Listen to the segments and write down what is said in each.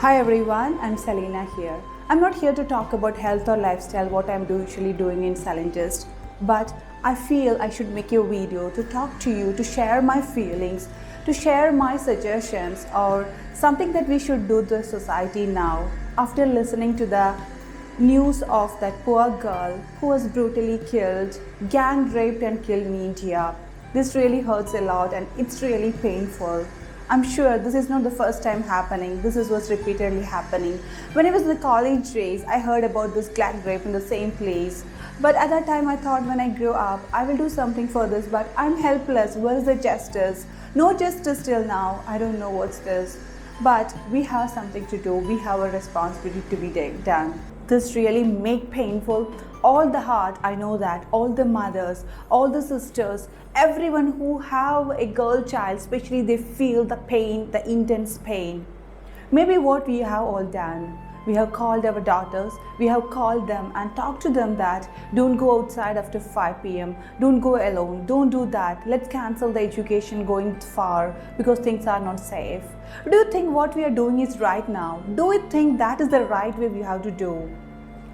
Hi everyone, I'm Selena here. I'm not here to talk about health or lifestyle, what I'm usually doing in Scientist, but I feel I should make a video to talk to you, to share my feelings, to share my suggestions or something that we should do to the society now after listening to the news of that poor girl who was brutally killed, gang raped and killed in India. This really hurts a lot and it's really painful. I'm sure this is not the first time happening. This is what's repeatedly happening. When I was in the college days, I heard about this gang rape in the same place. But at that time, I thought when I grow up, I will do something for this. But I'm helpless. Where is the justice? No justice till now. I don't know what's this. But we have something to do. We have a responsibility to be done. This really make painful all the heart. I know that all the mothers, all the sisters, everyone who have a girl child, especially they feel the pain, the intense pain. Maybe what we have all done, we have called our daughters, we have called them and talked to them that don't go outside after 5 p.m. Don't go alone, don't do that. Let's cancel the education going far because things are not safe. Do you think what we are doing is right now? Do you think that is the right way we have to do?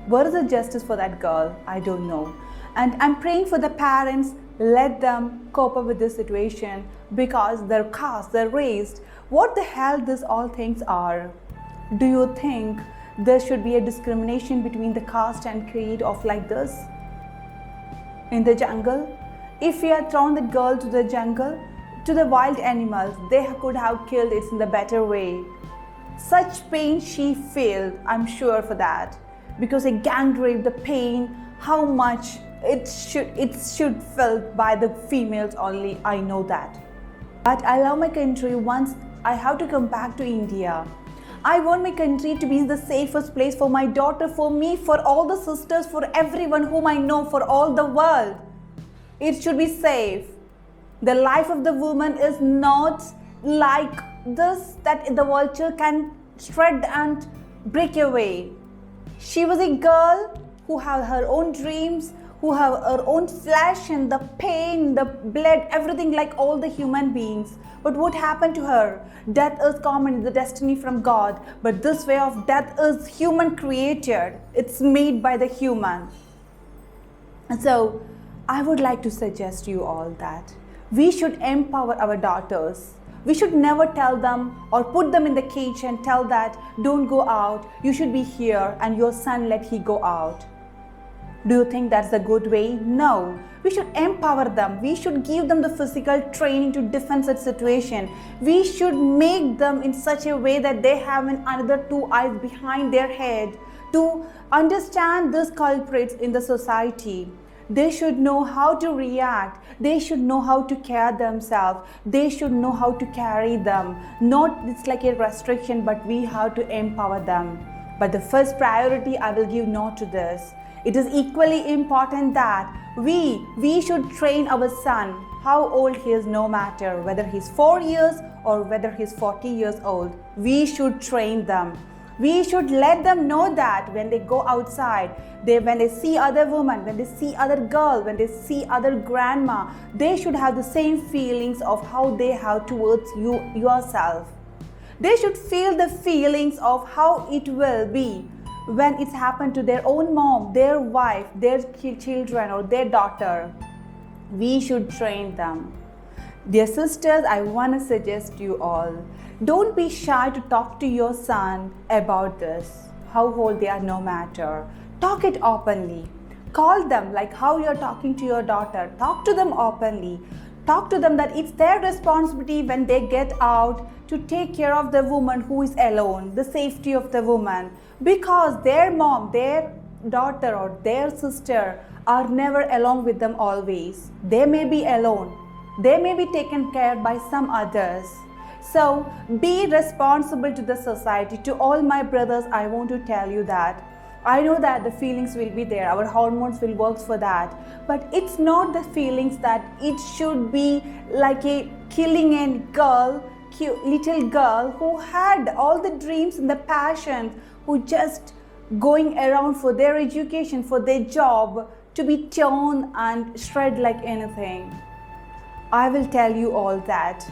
Where is the justice for that girl? I don't know. And I'm praying for the parents, let them cope up with this situation because their caste, they're raised. What the hell these all things are? Do you think there should be a discrimination between the caste and creed of like this? In the jungle, if we had thrown the girl to the jungle, to the wild animals, they could have killed it in the better way. Such pain she felt, I'm sure for that. Because a gang rape, the pain, how much it should felt by the females only, I know that. But I love my country. Once I have to come back to India. I want my country to be the safest place for my daughter, for me, for all the sisters, for everyone whom I know, for all the world. It should be safe. The life of the woman is not like this that the vulture can shred and break away. She was a girl who had her own dreams, who have her own flesh and the pain, the blood, everything like all the human beings. But what happened to her? Death is common, the destiny from God. But this way of death is human created. It's made by the human. And so I would like to suggest you all that we should empower our daughters. We should never tell them or put them in the cage and tell that don't go out, you should be here and your son let he go out. Do you think that's a good way? No. We should empower them. We should give them the physical training to defend such situation. We should make them in such a way that they have another two eyes behind their head to understand these culprits in the society. They should know how to react. They should know how to care themselves. They should know how to carry them. Not it's like a restriction, but we have to empower them. But the first priority I will give not to this. It is equally important that we should train our son. How old he is, no matter whether he's 4 years or whether he's 40 years old. We should train them. We should let them know that when they go outside, when they see other women, when they see other girl, when they see other grandma, they should have the same feelings of how they have towards you yourself. They should feel the feelings of how it will be when it's happened to their own mom, their wife, their children or their daughter. We should train them. Dear sisters, I want to suggest you all, don't be shy to talk to your son about this. How old they are, no matter. Talk it openly. Call them like how you're talking to your daughter. Talk to them openly. Talk to them that it's their responsibility when they get out to take care of the woman who is alone, the safety of the woman. Because their mom, their daughter or their sister are never along with them always. They may be alone. They may be taken care by some others. So be responsible to the society. To all my brothers, I want to tell you that I know that the feelings will be there, our hormones will work for that, but it's not the feelings that it should be like a killing a girl, little girl who had all the dreams and the passion, who just going around for their education, for their job, to be torn and shred like anything. I will tell you all that.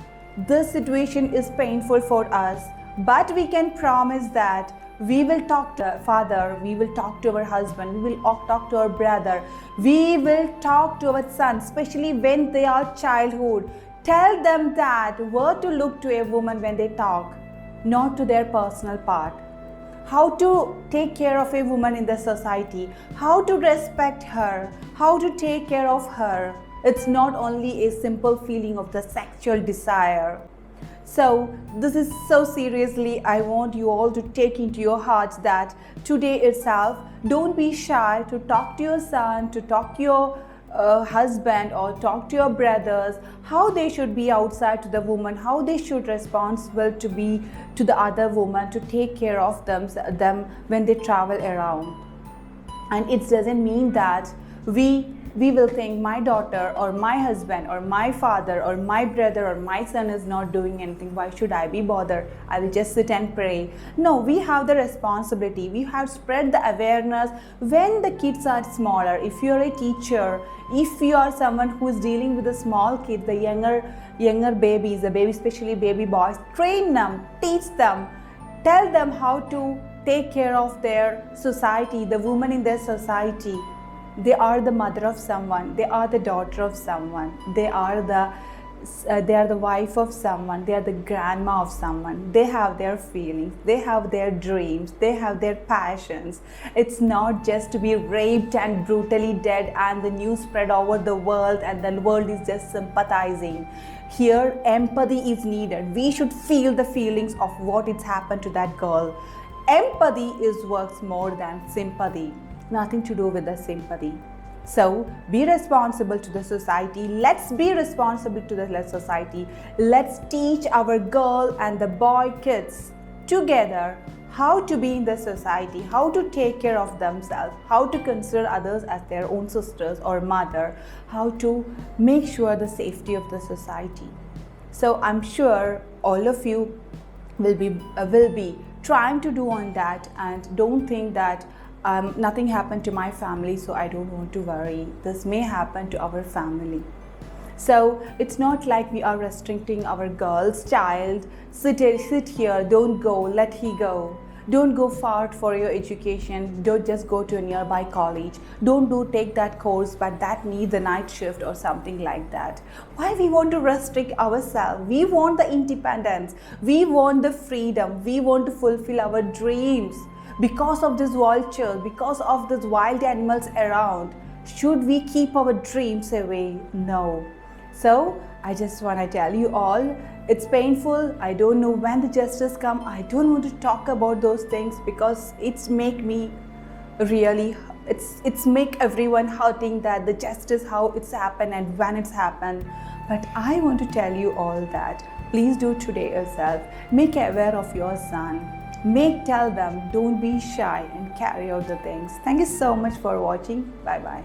This situation is painful for us, but we can promise that we will talk to our father, we will talk to our husband, we will talk to our brother, we will talk to our son, especially when they are childhood. Tell them that where to look to a woman when they talk, not to their personal part. How to take care of a woman in the society, how to respect her, how to take care of her. It's not only a simple feeling of the sexual desire. So this is so seriously, I want you all to take into your hearts that today itself, don't be shy to talk to your son, to talk to your husband, or talk to your brothers, how they should be outside to the woman, how they should responsible to be to the other woman, to take care of them when they travel around. And it doesn't mean that we will think my daughter or my husband or my father or my brother or my son is not doing anything. Why should I be bothered? I will just sit and pray. No, we have the responsibility. We have spread the awareness when the kids are smaller. If you're a teacher, if you are someone who is dealing with the small kids, the younger babies, especially baby boys, train them, teach them, tell them how to take care of their society, the women in their society. They are the mother of someone, they are the daughter of someone, they are the wife of someone, they are the grandma of someone. They have their feelings, they have their dreams, they have their passions. It's not just to be raped and brutally dead and the news spread over the world and the world is just sympathizing. Here empathy is needed. We should feel the feelings of what it's happened to that girl. Empathy works more than sympathy. Nothing to do with the sympathy. So be responsible to the society. Let's be responsible to the society. Let's teach our girl and the boy kids together how to be in the society, how to take care of themselves, how to consider others as their own sisters or mother, how to make sure the safety of the society. So I'm sure all of you will be trying to do on that, and don't think that nothing happened to my family, so I don't want to worry. This may happen to our family. So it's not like we are restricting our girl's child. Sit here, don't go, let he go. Don't go far for your education. Don't just go to a nearby college. Don't take that course, but that needs a night shift or something like that. Why we want to restrict ourselves? We want the independence. We want the freedom. We want to fulfill our dreams. Because of this vulture, because of these wild animals around, should we keep our dreams away? No. So I just want to tell you all, it's painful. I don't know when the justice come. I don't want to talk about those things because it's make me really, it's make everyone hurting that the justice, how it's happened and when it's happened. But I want to tell you all that please do today yourself. Make aware of your son. Tell them, don't be shy and carry out the things. Thank you so much for watching. Bye bye.